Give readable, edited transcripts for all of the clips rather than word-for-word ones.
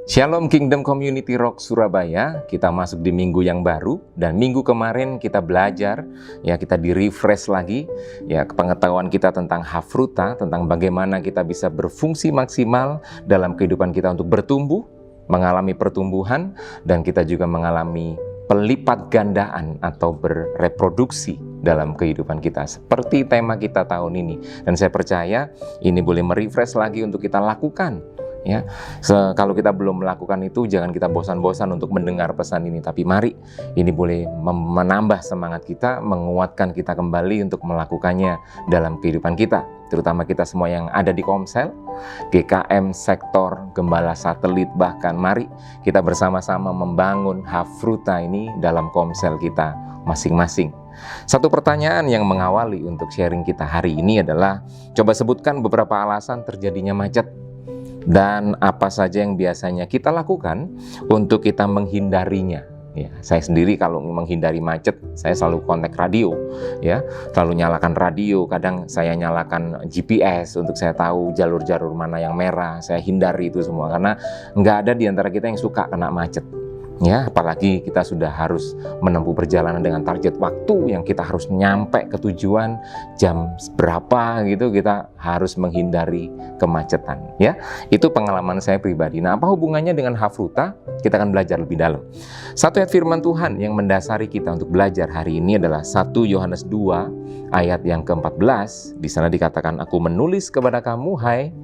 Shalom Kingdom Community Rock Surabaya. Kita masuk di minggu yang baru, dan minggu kemarin kita belajar, kita di-refresh lagi pengetahuan kita tentang Hafruta, tentang bagaimana kita bisa berfungsi maksimal dalam kehidupan kita untuk bertumbuh, mengalami pertumbuhan, dan kita juga mengalami pelipat gandaan atau bereproduksi dalam kehidupan kita, seperti tema kita tahun ini. Dan saya percaya ini boleh merefresh lagi untuk kita lakukan. Kalau kita belum melakukan itu, jangan kita bosan-bosan untuk mendengar pesan ini, tapi mari ini boleh menambah semangat kita, menguatkan kita kembali untuk melakukannya dalam kehidupan kita, terutama kita semua yang ada di Komsel, GKM, sektor, gembala satelit, bahkan mari kita bersama-sama membangun Hafruta ini dalam Komsel kita masing-masing. Satu pertanyaan yang mengawali untuk sharing kita hari ini adalah, coba sebutkan beberapa alasan terjadinya macet. Dan apa saja yang biasanya kita lakukan untuk kita menghindarinya. Saya sendiri kalau menghindari macet, saya selalu kontak radio, selalu nyalakan radio. Kadang saya nyalakan GPS untuk saya tahu jalur-jalur mana yang merah. Saya hindari itu semua karena nggak ada di antara kita yang suka kena macet. Apalagi kita sudah harus menempuh perjalanan dengan target waktu yang kita harus nyampe ke tujuan jam berapa gitu, kita harus menghindari kemacetan. Itu pengalaman saya pribadi. Nah, apa hubungannya dengan Hafruta? Kita akan belajar lebih dalam. Satu ayat firman Tuhan yang mendasari kita untuk belajar hari ini adalah 1 Yohanes 2 ayat yang ke-14. Di sana dikatakan, "Aku menulis kepada kamu, hai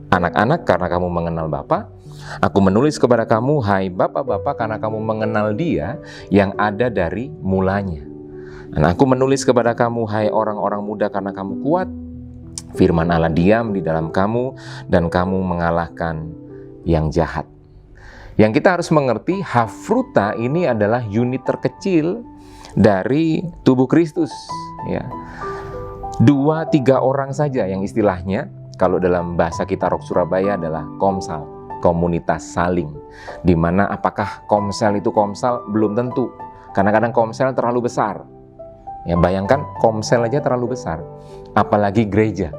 anak-anak, karena kamu mengenal Bapa. Aku menulis kepada kamu, hai bapak-bapak, karena kamu mengenal Dia yang ada dari mulanya. Dan aku menulis kepada kamu, hai orang-orang muda, karena kamu kuat. Firman Allah diam di dalam kamu, dan kamu mengalahkan yang jahat." Yang kita harus mengerti, Hafruta ini adalah unit terkecil dari tubuh Kristus. 2-3 orang saja yang istilahnya, kalau dalam bahasa kita Rock Surabaya adalah Komsal, komunitas saling. Dimana apakah Komsel itu Komsel? Belum tentu. Kadang-kadang Komsel terlalu besar. Bayangkan Komsel aja terlalu besar, apalagi gereja.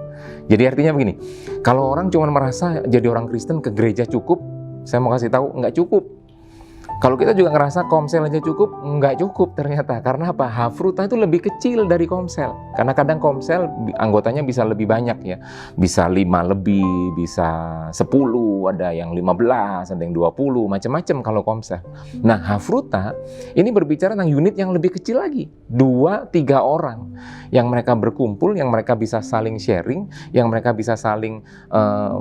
Jadi artinya begini, kalau orang cuma merasa jadi orang Kristen ke gereja cukup, saya mau kasih tahu, nggak cukup. Kalau kita juga ngerasa Komsel aja cukup, nggak cukup ternyata. Karena apa? Hafruta itu lebih kecil dari Komsel. Karena kadang Komsel anggotanya bisa lebih banyak Bisa 5 lebih, bisa 10, ada yang 15, ada yang 20, macam-macam kalau Komsel. Nah, Hafruta ini berbicara tentang unit yang lebih kecil lagi. 2-3 orang yang mereka berkumpul, yang mereka bisa saling sharing, yang mereka bisa saling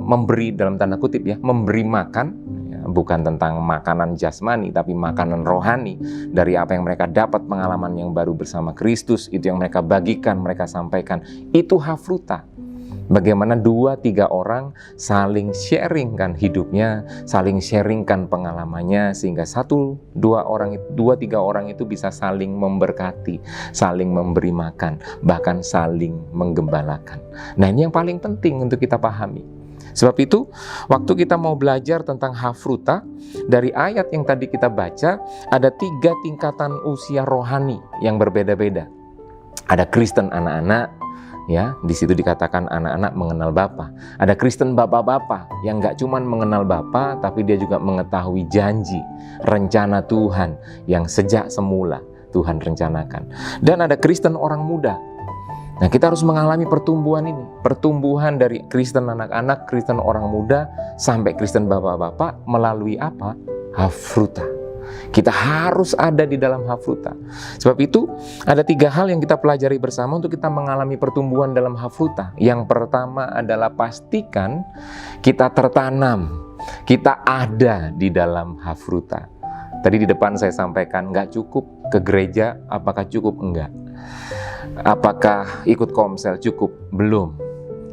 memberi, dalam tanda kutip memberi makan. Bukan tentang makanan jasmani, tapi makanan rohani dari apa yang mereka dapat, pengalaman yang baru bersama Kristus, itu yang mereka bagikan, mereka sampaikan. Itu Hafruta. Bagaimana 2-3 orang saling sharingkan hidupnya, saling sharingkan pengalamannya, sehingga 1-2 orang, 2-3 orang itu bisa saling memberkati, saling memberi makan, bahkan saling menggembalakan. Nah, ini yang paling penting untuk kita pahami. Sebab itu, waktu kita mau belajar tentang Hafruta, dari ayat yang tadi kita baca, ada 3 tingkatan usia rohani yang berbeda-beda. Ada Kristen anak-anak, di situ dikatakan anak-anak mengenal Bapa. Ada Kristen bapak-bapak yang gak cuma mengenal Bapa, tapi dia juga mengetahui janji, rencana Tuhan yang sejak semula Tuhan rencanakan. Dan ada Kristen orang muda. Nah, kita harus mengalami pertumbuhan ini. Pertumbuhan dari Kristen anak-anak, Kristen orang muda, sampai Kristen bapak-bapak melalui apa? Hafruta. Kita harus ada di dalam Hafruta. Sebab itu, ada 3 hal yang kita pelajari bersama untuk kita mengalami pertumbuhan dalam Hafruta. Yang pertama adalah pastikan kita tertanam, kita ada di dalam Hafruta. Tadi di depan saya sampaikan, nggak cukup ke gereja, apakah cukup? Enggak. Apakah ikut Komsel cukup? Belum.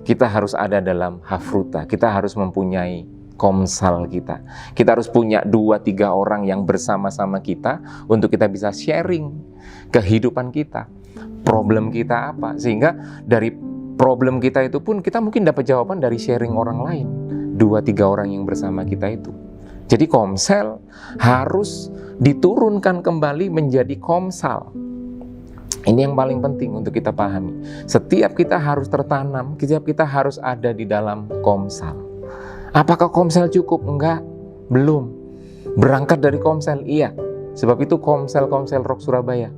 Kita harus ada dalam Hafruta. Kita harus mempunyai Komsal kita. Kita harus punya 2-3 orang yang bersama-sama kita untuk kita bisa sharing kehidupan kita. Problem kita apa? Sehingga dari problem kita itu pun kita mungkin dapat jawaban dari sharing orang lain. 2-3 orang yang bersama kita itu. Jadi Komsel harus diturunkan kembali menjadi Komsal. Ini yang paling penting untuk kita pahami. Setiap kita harus tertanam, setiap kita harus ada di dalam Komsal. Apakah Komsel cukup? Enggak, belum. Berangkat dari Komsel, iya. Sebab itu Komsel Rock Surabaya,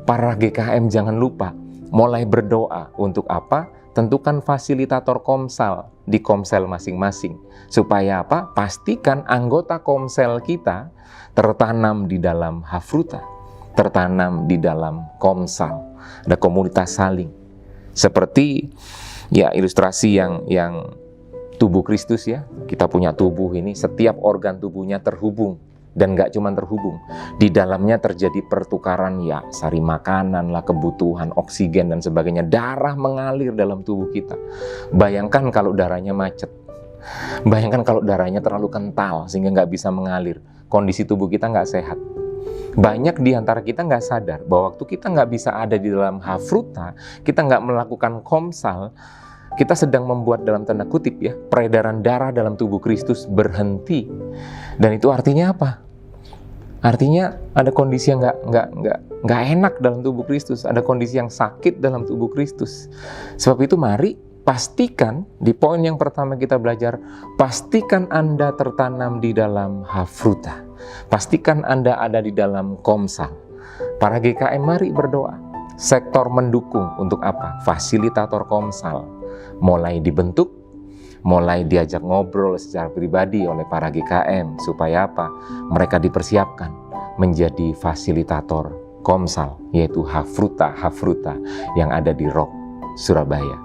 para GKM jangan lupa mulai berdoa untuk apa? Tentukan fasilitator Komsel di Komsel masing-masing. Supaya apa? Pastikan anggota Komsel kita tertanam di dalam Hafruta, tertanam di dalam Komsel. Ada komunitas saling. Seperti ya ilustrasi yang tubuh Kristus ya. Kita punya tubuh ini, setiap organ tubuhnya terhubung. Dan gak cuma terhubung, di dalamnya terjadi pertukaran ya, sari makanan lah, kebutuhan, oksigen dan sebagainya. Darah mengalir dalam tubuh kita. Bayangkan kalau darahnya macet, bayangkan kalau darahnya terlalu kental sehingga gak bisa mengalir, kondisi tubuh kita gak sehat. Banyak di antara kita gak sadar bahwa waktu kita gak bisa ada di dalam Hafruta, kita gak melakukan Komsal, kita sedang membuat dalam tanda kutip ya, peredaran darah dalam tubuh Kristus berhenti. Dan itu artinya apa? Artinya ada kondisi yang nggak enak dalam tubuh Kristus, ada kondisi yang sakit dalam tubuh Kristus. Sebab itu mari pastikan, di poin yang pertama kita belajar, pastikan Anda tertanam di dalam Hafruta. Pastikan Anda ada di dalam Komsal. Para GKM mari berdoa. Sektor mendukung untuk apa? Fasilitator Komsal mulai dibentuk, mulai diajak ngobrol secara pribadi oleh para GKM. Supaya apa? Mereka dipersiapkan menjadi fasilitator Komsal, yaitu Hafruta yang ada di Rock Surabaya.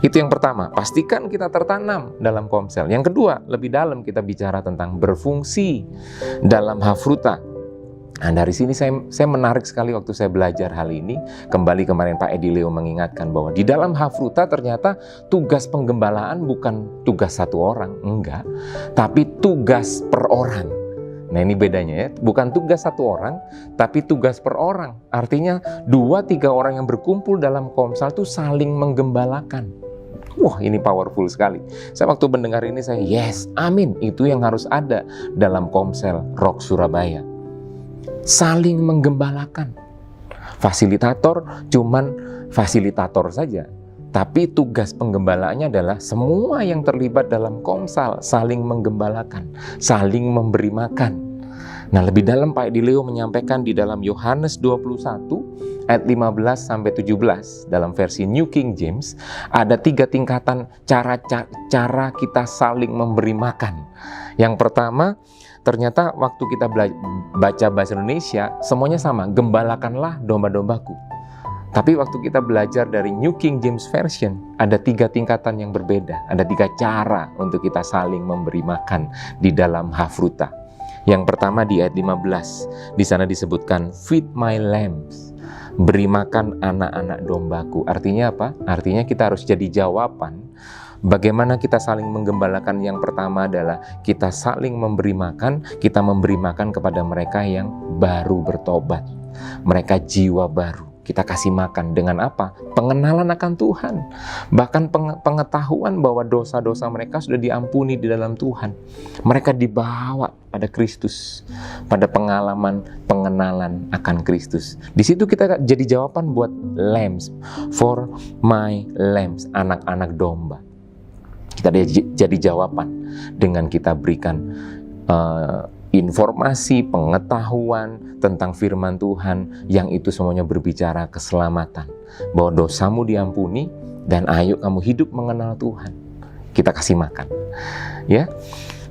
Itu yang pertama, pastikan kita tertanam dalam Komsel. Yang kedua, lebih dalam kita bicara tentang berfungsi dalam Hafruta. Nah, dari sini saya menarik sekali waktu saya belajar hal ini. Kembali kemarin Pak Edi Leo mengingatkan bahwa di dalam Hafruta ternyata tugas penggembalaan bukan tugas satu orang, enggak, tapi tugas per orang. Nah, ini bedanya ya, bukan tugas satu orang, tapi tugas per orang. Artinya 2-3 orang yang berkumpul dalam Komsal itu saling menggembalakan. Wah, ini powerful sekali. Saya waktu mendengar ini saya, yes, amin, itu yang harus ada dalam Komsel Rock Surabaya. Saling menggembalakan. Fasilitator cuman fasilitator saja, tapi tugas penggembalaannya adalah semua yang terlibat dalam Komsal saling menggembalakan, saling memberi makan. Nah, lebih dalam Pak Edi Leo menyampaikan di dalam Yohanes 21 ayat 15 sampai 17 dalam versi New King James, ada 3 tingkatan cara kita saling memberi makan. Yang pertama, ternyata waktu kita baca bahasa Indonesia semuanya sama, gembalakanlah domba-dombaku. Tapi waktu kita belajar dari New King James Version, ada 3 tingkatan yang berbeda, ada 3 cara untuk kita saling memberi makan di dalam Hafruta. Yang pertama di ayat 15, di sana disebutkan feed my lambs, beri makan anak-anak dombaku. Artinya apa? Artinya kita harus jadi jawaban. Bagaimana kita saling menggembalakan? Yang pertama adalah kita saling memberi makan, kita memberi makan kepada mereka yang baru bertobat, mereka jiwa baru. Kita kasih makan dengan apa? Pengenalan akan Tuhan, bahkan pengetahuan bahwa dosa-dosa mereka sudah diampuni di dalam Tuhan. Mereka dibawa pada Kristus, pada pengalaman pengenalan akan Kristus. Di situ kita jadi jawaban buat lambs, for my lambs, anak-anak domba. Kita jadi jawaban dengan kita berikan informasi, pengetahuan tentang firman Tuhan yang itu semuanya berbicara keselamatan, bahwa dosamu diampuni dan ayo kamu hidup mengenal Tuhan. Kita kasih makan, ya.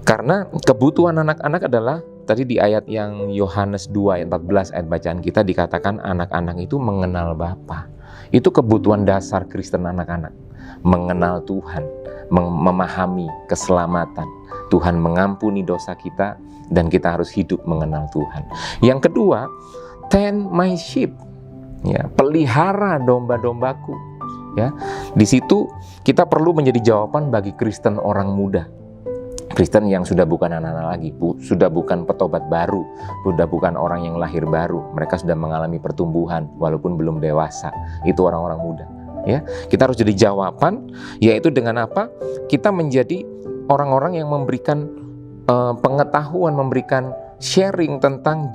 Karena kebutuhan anak-anak adalah tadi di ayat yang Yohanes 2 ayat 14 ayat bacaan kita dikatakan anak-anak itu mengenal Bapa. Itu kebutuhan dasar Kristen anak-anak, mengenal Tuhan, memahami keselamatan. Tuhan mengampuni dosa kita dan kita harus hidup mengenal Tuhan. Yang kedua, tend my sheep, ya, pelihara domba-dombaku. Ya, di situ kita perlu menjadi jawaban bagi Kristen orang muda, Kristen yang sudah bukan anak-anak lagi, sudah bukan petobat baru, sudah bukan orang yang lahir baru. Mereka sudah mengalami pertumbuhan walaupun belum dewasa. Itu orang-orang muda. Ya, kita harus jadi jawaban, yaitu dengan apa? Kita menjadi orang-orang yang memberikan pengetahuan, memberikan sharing tentang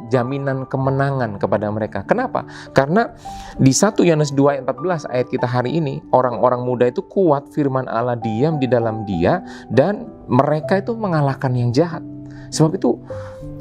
jaminan kemenangan kepada mereka. Kenapa? Karena di 1 Yohanes 2 ayat 14 ayat kita hari ini, orang-orang muda itu kuat, firman Allah diam di dalam dia, dan mereka itu mengalahkan yang jahat. Sebab itu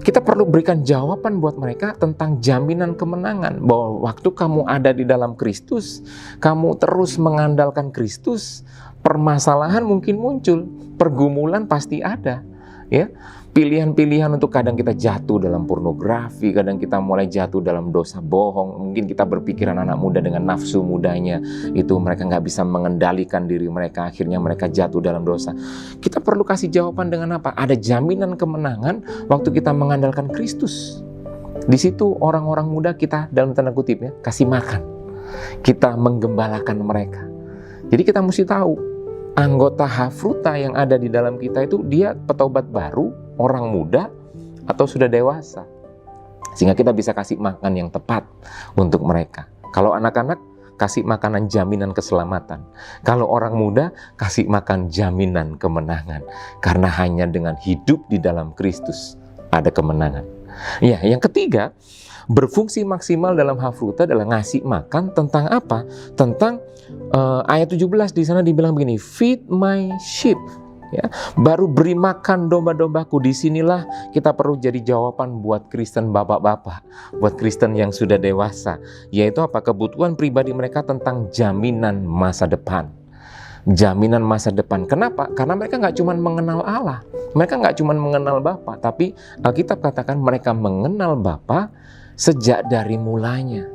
kita perlu berikan jawaban buat mereka tentang jaminan kemenangan, bahwa waktu kamu ada di dalam Kristus, kamu terus mengandalkan Kristus, permasalahan mungkin muncul, pergumulan pasti ada, ya. Pilihan-pilihan untuk kadang kita jatuh dalam pornografi, kadang kita mulai jatuh dalam dosa bohong. Mungkin kita berpikiran anak muda dengan nafsu mudanya, itu mereka nggak bisa mengendalikan diri mereka, akhirnya mereka jatuh dalam dosa. Kita perlu kasih jawaban dengan apa? Ada jaminan kemenangan waktu kita mengandalkan Kristus. Di situ orang-orang muda kita, dalam tanda kutip ya, kasih makan. Kita menggembalakan mereka. Jadi kita mesti tahu, anggota Hafruta yang ada di dalam kita itu dia petobat baru, orang muda, atau sudah dewasa. Sehingga kita bisa kasih makan yang tepat untuk mereka. Kalau anak-anak, kasih makanan jaminan keselamatan. Kalau orang muda, kasih makan jaminan kemenangan. Karena hanya dengan hidup di dalam Kristus ada kemenangan. Ya, yang ketiga, berfungsi maksimal dalam Hafruta adalah ngasih makan tentang apa? Tentang ayat 17 di sana dibilang begini, feed my sheep. Ya, baru beri makan domba-dombaku. Disinilah kita perlu jadi jawaban buat Kristen bapak-bapak, buat Kristen yang sudah dewasa, yaitu apa? Kebutuhan pribadi mereka tentang jaminan masa depan. Jaminan masa depan. Kenapa? Karena mereka nggak cuma mengenal Allah, mereka nggak cuma mengenal Bapa, tapi Alkitab katakan mereka mengenal Bapa sejak dari mulanya.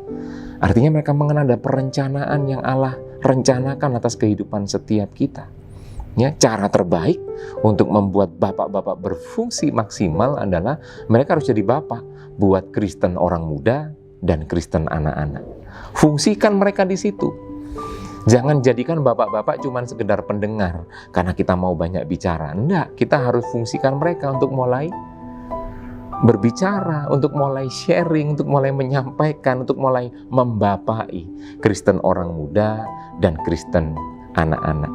Artinya mereka mengenal ada perencanaan yang Allah rencanakan atas kehidupan setiap kita. Ya, cara terbaik untuk membuat bapak-bapak berfungsi maksimal adalah mereka harus jadi bapak buat Kristen orang muda dan Kristen anak-anak. Fungsikan mereka di situ. Jangan jadikan bapak-bapak cuma sekedar pendengar karena kita mau banyak bicara. Enggak, kita harus fungsikan mereka untuk mulai berbicara, untuk mulai sharing, untuk mulai menyampaikan, untuk mulai membapai Kristen orang muda dan Kristen anak-anak.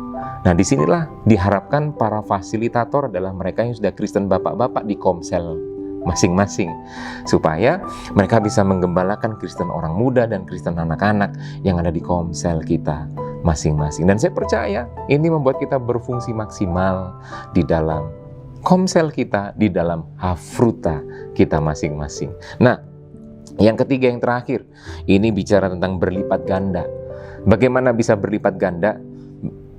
Nah, disinilah diharapkan para fasilitator adalah mereka yang sudah Kristen bapak-bapak di komsel masing-masing, supaya mereka bisa menggembalakan Kristen orang muda dan Kristen anak-anak yang ada di komsel kita masing-masing. Dan saya percaya ini membuat kita berfungsi maksimal di dalam komsel kita, di dalam Hafruta kita masing-masing. Nah, yang ketiga, yang terakhir, ini bicara tentang berlipat ganda. Bagaimana bisa berlipat ganda?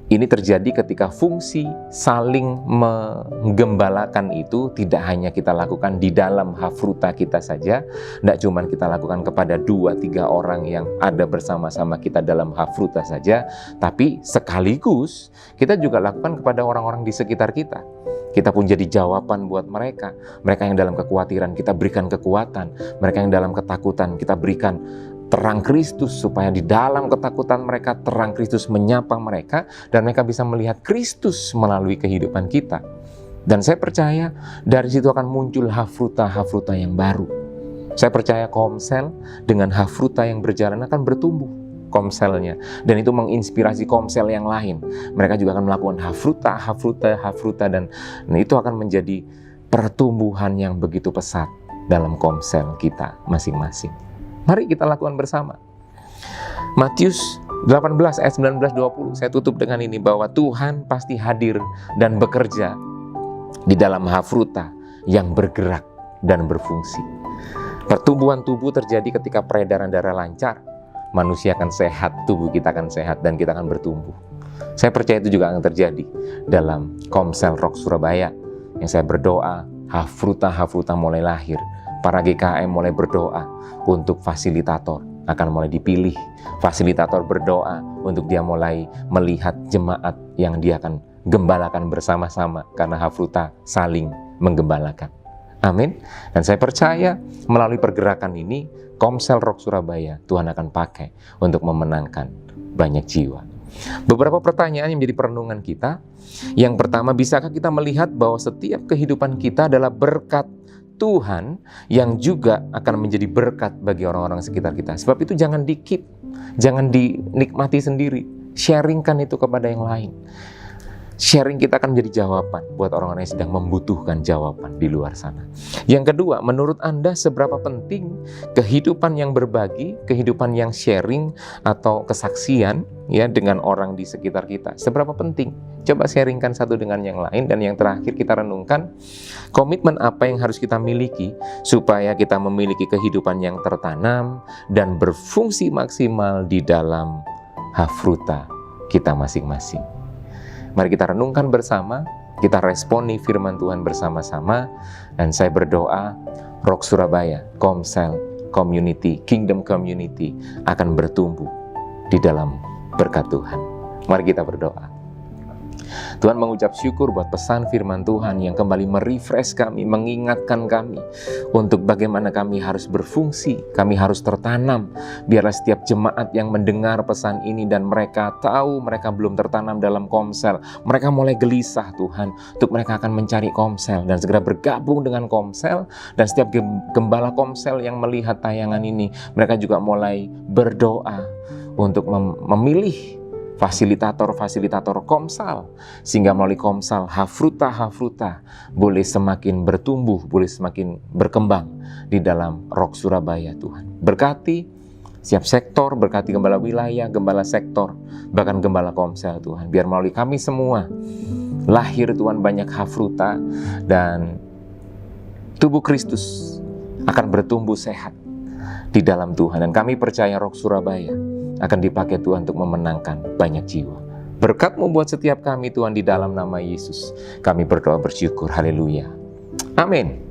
Ini terjadi ketika fungsi saling menggembalakan itu tidak hanya kita lakukan di dalam Hafruta kita saja, tidak cuma kita lakukan kepada 2-3 orang yang ada bersama-sama kita dalam Hafruta saja, tapi sekaligus kita juga lakukan kepada orang-orang di sekitar kita. Kita pun jadi jawaban buat mereka. Mereka yang dalam kekhawatiran, kita berikan kekuatan. Mereka yang dalam ketakutan, kita berikan terang Kristus, supaya di dalam ketakutan mereka, terang Kristus menyapa mereka, dan mereka bisa melihat Kristus melalui kehidupan kita. Dan saya percaya dari situ akan muncul Hafruta-Hafruta yang baru. Saya percaya komsel dengan Hafruta yang berjalan akan bertumbuh komselnya, dan itu menginspirasi komsel yang lain. Mereka juga akan melakukan Hafruta, dan itu akan menjadi pertumbuhan yang begitu pesat dalam komsel kita masing-masing. Mari kita lakukan bersama. Matius 18 ayat 19-20. Saya tutup dengan ini, bahwa Tuhan pasti hadir dan bekerja di dalam Hafruta yang bergerak dan berfungsi. Pertumbuhan tubuh terjadi ketika peredaran darah lancar. Manusia akan sehat, tubuh kita akan sehat, dan kita akan bertumbuh. Saya percaya itu juga akan terjadi dalam Komsel Rock Surabaya, yang saya berdoa Hafruta mulai lahir. Para GKM mulai berdoa untuk fasilitator akan mulai dipilih. Fasilitator berdoa untuk dia mulai melihat jemaat yang dia akan gembalakan bersama-sama, karena Hafruta saling menggembalakan. Amin. Dan saya percaya melalui pergerakan ini, Komsel Rock Surabaya Tuhan akan pakai untuk memenangkan banyak jiwa. Beberapa pertanyaan yang menjadi perenungan kita. Yang pertama, bisakah kita melihat bahwa setiap kehidupan kita adalah berkat Tuhan yang juga akan menjadi berkat bagi orang-orang sekitar kita? Sebab itu jangan di-keep, jangan dinikmati sendiri. Sharingkan itu kepada yang lain. Sharing kita akan menjadi jawaban buat orang-orang yang sedang membutuhkan jawaban di luar sana. Yang kedua, menurut Anda seberapa penting kehidupan yang berbagi, kehidupan yang sharing atau kesaksian ya dengan orang di sekitar kita. Seberapa penting? Coba sharingkan satu dengan yang lain. Dan yang terakhir kita renungkan, komitmen apa yang harus kita miliki supaya kita memiliki kehidupan yang tertanam dan berfungsi maksimal di dalam hafruta kita masing-masing. Mari kita renungkan bersama, kita responi firman Tuhan bersama-sama. Dan saya berdoa, Rock Surabaya, Komsel, Community, Kingdom Community akan bertumbuh di dalam berkat Tuhan. Mari kita berdoa. Tuhan, mengucap syukur buat pesan firman Tuhan yang kembali merefresh kami, mengingatkan kami untuk bagaimana kami harus berfungsi, kami harus tertanam. Biarlah setiap jemaat yang mendengar pesan ini dan mereka tahu mereka belum tertanam dalam Komsel, mereka mulai gelisah Tuhan, untuk mereka akan mencari Komsel dan segera bergabung dengan Komsel. Dan setiap gembala Komsel yang melihat tayangan ini, mereka juga mulai berdoa untuk memilih fasilitator Komsal, sehingga melalui Komsal hafruta boleh semakin bertumbuh, boleh semakin berkembang di dalam Rock Surabaya. Tuhan berkati setiap sektor, berkati gembala wilayah, gembala sektor, bahkan gembala Komsel Tuhan. Biar melalui kami semua lahir Tuhan banyak hafruta dan tubuh Kristus akan bertumbuh sehat di dalam Tuhan. Dan kami percaya Rock Surabaya akan dipakai Tuhan untuk memenangkan banyak jiwa. Berkat-Mu buat setiap kami Tuhan, di dalam nama Yesus kami berdoa bersyukur. Haleluya. Amin.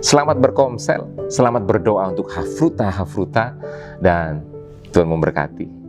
Selamat berkomsel, selamat berdoa untuk hafruta, dan Tuhan memberkati.